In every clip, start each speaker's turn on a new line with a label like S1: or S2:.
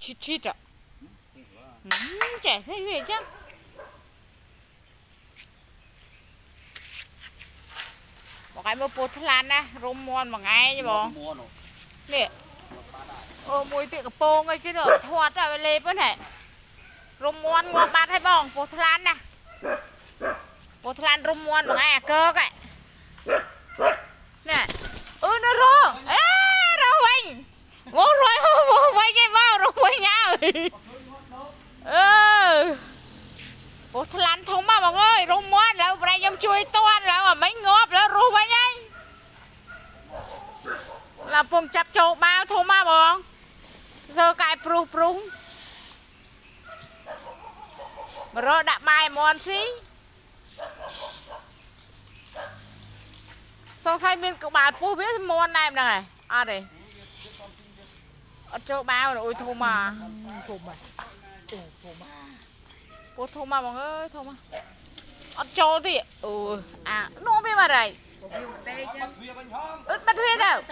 S1: chít chít ạ. Trẻ thế về chắc. Một cái mơ bột lan nè, rôm muôn một ngày chứ bố. Nè. Mùi tiệc bông cái nữa thoát ra lê bớt này. Rôm muôn ngọt bát hay bông, bột lan nè. Bột lan rôm muôn một ngày cơ cái. Nè. Nó rô. Ê, rô Vinh. Bố Vinh cái bao rô Vinh nha. Bố thật lăn thông mà mọi ơi. Rô muôn là đây dâm chui toan là mà mấy ngọt là rô Vinh ấy. Là phùng chập chô bao thông mà bọn. Giờ cái prung. Mà rô đạp mai muôn xí. Sao thay mình các bạn bố biết muôn này này. Đây. Châu bao rồi ôi thô mà. Cô thô mà mọi ơi, thô mà. Châu thì nó biết mà đây. Bắt huyết đâu.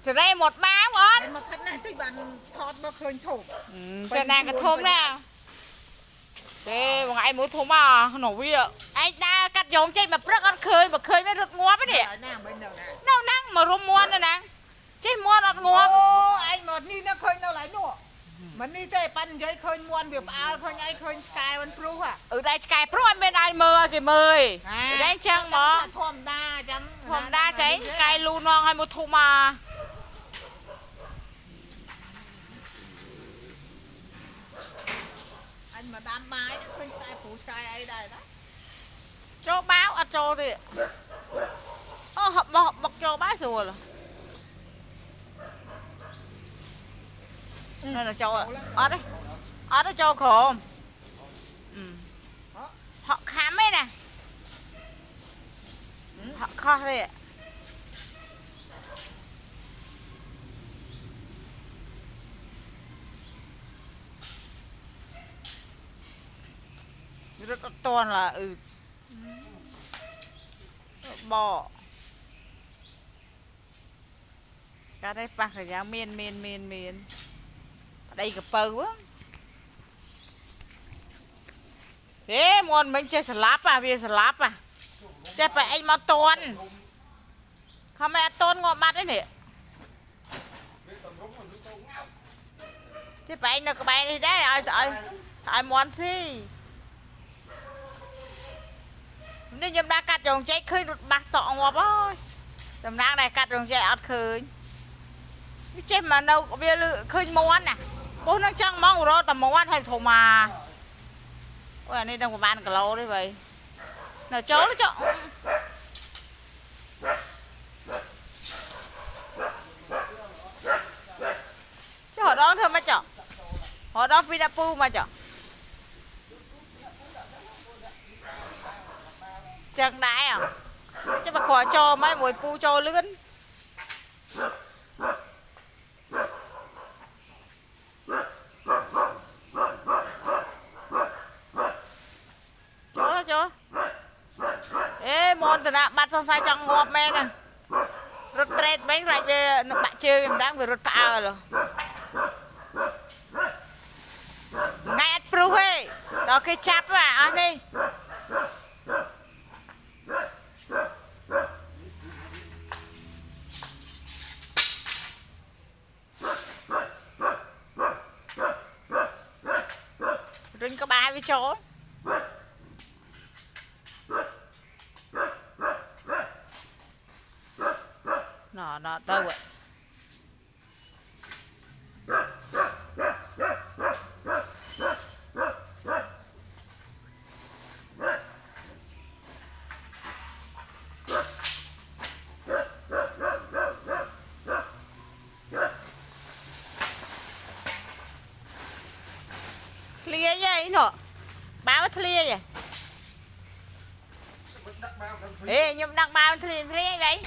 S1: Chỉ đây một báo con.
S2: Mà cái này thì bạn thọt mà khơi thổ.
S1: Cái này cái thôm nào. Thế một ngày muốn thô mà nổ bia. Anh ta cắt giống chơi mà rất ăn khơi mới rụt ngóp ấy nè. Nào năng mà rôm muôn này nè. Chơi muôn ọt ngóp.
S2: Anh một ni nó khơi nó lại nữa. Mà ni thế pan chơi khơi muôn việc ao khơi ai khơi sky one pro à.
S1: Ở đây sky pro em bên ai mơ kì mời. Ở đây chăng mà.
S2: Thom đa chăng.
S1: Thom đa cháy sky luôn non hay một thô mà.
S2: Anh mà đám mái khơi sky phủ sky ai đây đó.
S1: Cho báo cho thì. Hộp bọc cho báo rồi. Đây là cho ở đây cho khổ. Họ khám ấy nè. Họ kho thế. Rất toàn là bò. Cái đây bạc là giá miên. Đây gặp bầu á. Thế muôn mình chơi slap à, vì slap à. Chơi phải anh mà tôn. Không mẹ tôn ngọt mặt đấy nè. Chơi phải anh là cái bài này đấy, ai muôn gì. Nên nhầm đã cắt dòng chơi khơi đụt bạc sọ ngọt ơi. Tầm đang này cắt dòng chơi ọt khơi. Chơi mà đâu có bia khơi muôn nè. Bố nó chẳng mong rồi tầm mong ăn hay thổ mà. Ôi anh ấy đang có bán cả lâu đấy vậy. Nó chó nó chó. Chứ họ đó thôi mà chó. Họ đó pinapu mà chó. Chẳng đại à. Chứ mà khỏi cho mấy mùi pu cho lươn. Chó. Ê, môn từ nạ bắt xong sai trong ngọt mê nè. Rút trệt bánh lại về bạn chơi em đang phải rút phá rồi. Ngay át pru hê. Đó cái chắp à, ăn đi. Rinh có ba với chỗ. Nó tao vậy. Clear vậy nọ. Báo clear vậy. Ê, nhưng đăng báo clear đấy.